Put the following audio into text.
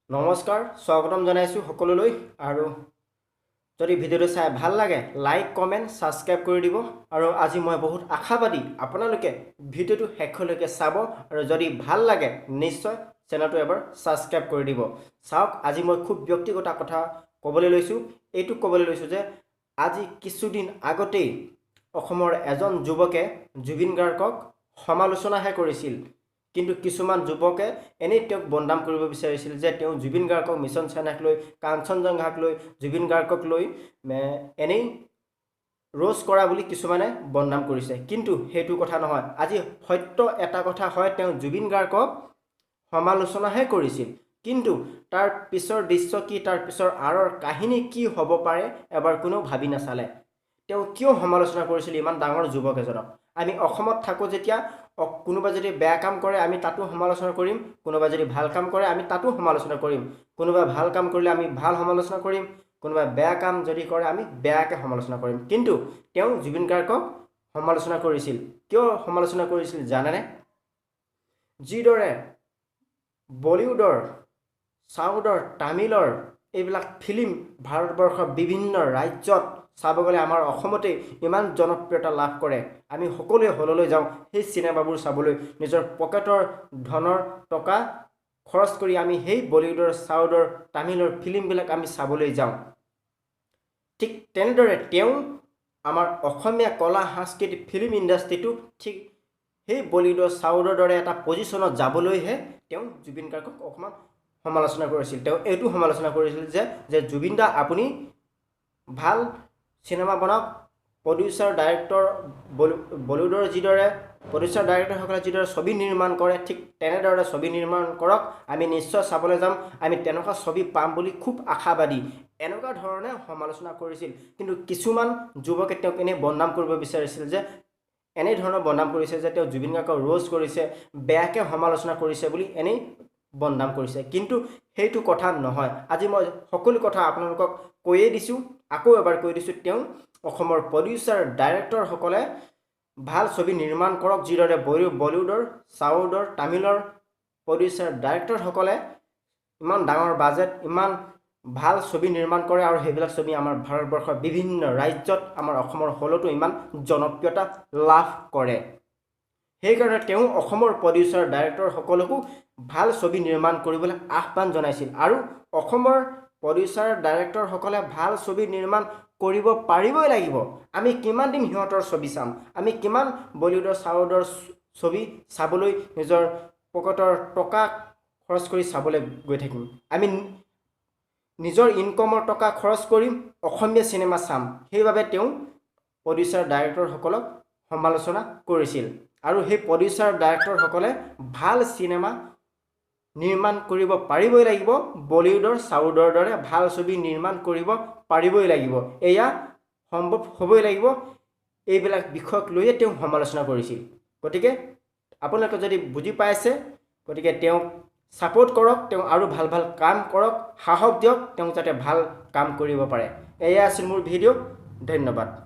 নমস্কাৰ স্বাগতম জনাইছো সকলোলৈ আৰু যদি ভিডিওটো চাই ভাল লাগে লাইক কমেন্ট সাবস্ক্ৰাইব কৰি দিব আৰু আজি মই বহুত আশাবাদী আপোনালোকে ভিডিওটো শেষলৈকে চাব আৰু যদি ভাল লাগে নিশ্চয় চেনেলটো এবাৰ সাবস্ক্ৰাইব কৰি দিব চাওক আজি মই খুব ব্যক্তিগত কথা ক'বলৈ লৈছো এইটো ক'বলৈ লৈছো যে আজি কিছুদিন আগতেই অসমৰ এজন যুৱকে জুবিন গাৰ্গক সমালোচনাহে কৰিছিল কিন্তু কিছুমান যুৱকে এনেই তেওঁক বদনাম কৰিব বিচাৰিছিল যে তেওঁ জুবিন গাৰ্গক মিছন চাইনাক লৈ কাঞ্চনজংঘাক লৈ জুবিন গাৰ্গক লৈ এনেই ৰোজ কৰা বুলি কিছুমানে বদনাম কৰিছে কিন্তু সেইটো কথা নহয় আজি সত্য এটা কথা হয় তেওঁ জুবিন গাৰ্গক সমালোচনাহে কৰিছিল কিন্তু তাৰ পিছৰ দৃশ্য কি তাৰ পিছৰ আৰৰ কাহিনী কি হ'ব পাৰে এবাৰ কোনো ভাবি নাচালে তেওঁ কিয় সমালোচনা কৰিছিল ইমান ডাঙৰ যুৱক এজনক আমি অসমত থাকো যেতিয়া কোনোবা যদি বেয়া কাম কৰে আমি তাতো সমালোচনা কৰিম কোনোবা যদি ভাল কাম কৰে আমি তাতো সমালোচনা কৰিম কোনোবা ভাল কাম কৰিলে আমি ভাল সমালোচনা কৰিম কোনোবা বেয়া কাম যদি কৰে আমি বেয়াকে সমালোচনা কৰিম কিন্তু তেওঁ জুবিন গাৰ্গক সমালোচনা কৰিছিল কিয় সমালোচনা কৰিছিল জানেনে যিদৰে বলিউডৰ সাউথৰ তামিলৰ এইবিলাক ফিল্ম ভাৰতবৰ্ষৰ বিভিন্ন ৰাজ্যত চাব গ'লে আমাৰ অসমতে ইমান জনপ্ৰিয়তা লাভ কৰে আমি সকলোৱে হললৈ যাওঁ সেই চিনেমাবোৰ চাবলৈ নিজৰ পকেটৰ ধনৰ টকা খৰচ কৰি আমি সেই বলিউডৰ সাউথৰ তামিলৰ ফিল্মবিলাক আমি চাবলৈ যাওঁ ঠিক তেনেদৰে তেওঁ আমাৰ অসমীয়া কলা সংস্কৃতি ফিল্ম ইণ্ডাষ্ট্ৰিটো ঠিক সেই বলিউডৰ সাউথৰ দৰে এটা পজিশ্যনত যাবলৈহে তেওঁ জুবিন গাৰ্গক অকণমান সমালোচনা কৰিছিল তেওঁ এইটো সমালোচনা কৰিছিল যে জুবিন দা আপুনি ভাল চিনেমা বনাওক প্ৰডিউচাৰ ডাইৰেক্টৰ বলিউডৰ যিদৰে প্ৰডিউচাৰ ডাইৰেক্টৰসকলে যিদৰে ছবি নিৰ্মাণ কৰে ঠিক তেনেদৰে ছবি নিৰ্মাণ কৰক আমি নিশ্চয় চাবলৈ যাম আমি তেনেকুৱা ছবি পাম বুলি খুব আশাবাদী এনেকুৱা ধৰণে সমালোচনা কৰিছিল কিন্তু কিছুমান যুৱকে তেওঁক এনেই বদনাম কৰিব বিচাৰিছিল যে এনেই ধৰণৰ বদনাম কৰিছে যে তেওঁ জুবিন গাৰ্গক ৰোজ কৰিছে বেয়াকৈ সমালোচনা কৰিছে বুলি এনেই বদনাম কৰিছে কিন্তু সেইটো কথা নহয় আজি মই সকলো কথা আপোনালোকক কৈয়ে দিছোঁ আকৌ এবাৰ কৈ দিছোঁ তেওঁ অসমৰ প্ৰডিউচাৰ ডাইৰেক্টৰসকলে ভাল ছবি নিৰ্মাণ কৰক যিদৰে বলিউডৰ সাউথৰ তামিলৰ প্ৰডিউচাৰ ডাইৰেক্টৰসকলে ইমান ডাঙৰ বাজেট ইমান ভাল ছবি নিৰ্মাণ কৰে আৰু সেইবিলাক ছবি আমাৰ ভাৰতবৰ্ষৰ বিভিন্ন ৰাজ্যত আমাৰ অসমৰ হলতো ইমান জনপ্ৰিয়তা লাভ কৰে সেইকাৰণে তেওঁ অসমৰ প্ৰডিউচাৰ ডাইৰেক্টৰসকলকো ভাল ছবি নিৰ্মাণ কৰিবলৈ আহ্বান জনাইছিল আৰু অসমৰ প্ৰডিউচাৰ ডাইৰেক্টৰসকলে ভাল ছবি নিৰ্মাণ কৰিব পাৰিবই লাগিব আমি কিমান দিন সিহঁতৰ ছবি চাম আমি কিমান বলিউডৰ সাউথৰ ছবি চাবলৈ নিজৰ পকেটৰ টকা খৰচ কৰি চাবলৈ গৈ থাকিম আমি নিজৰ ইনকমৰ টকা খৰচ কৰিম অসমীয়া চিনেমা চাম সেইবাবে তেওঁ প্ৰডিউচাৰ ডাইৰেক্টৰসকলক সমালোচনা কৰিছিল আৰু সেই প্ৰডিউচাৰ ডাইৰেক্টৰসকলে ভাল চিনেমা নিৰ্মাণ কৰিব পাৰিবই লাগিব বলিউডৰ সাউথৰ দৰে ভাল ছবি নিৰ্মাণ কৰিব পাৰিবই লাগিব এয়া সম্ভৱ হ'বই লাগিব এইবিলাক বিষয়ক লৈয়ে তেওঁ সমালোচনা কৰিছিল গতিকে আপোনালোকে যদি বুজি পাইছে গতিকে তেওঁ সাপোৰ্ট কৰক তেওঁ আৰু ভাল ভাল কাম কৰক সাহস দিয়ক তেওঁ যাতে ভাল কাম কৰিব পাৰে এয়া আছিল মোৰ ভিডিঅ' ধন্যবাদ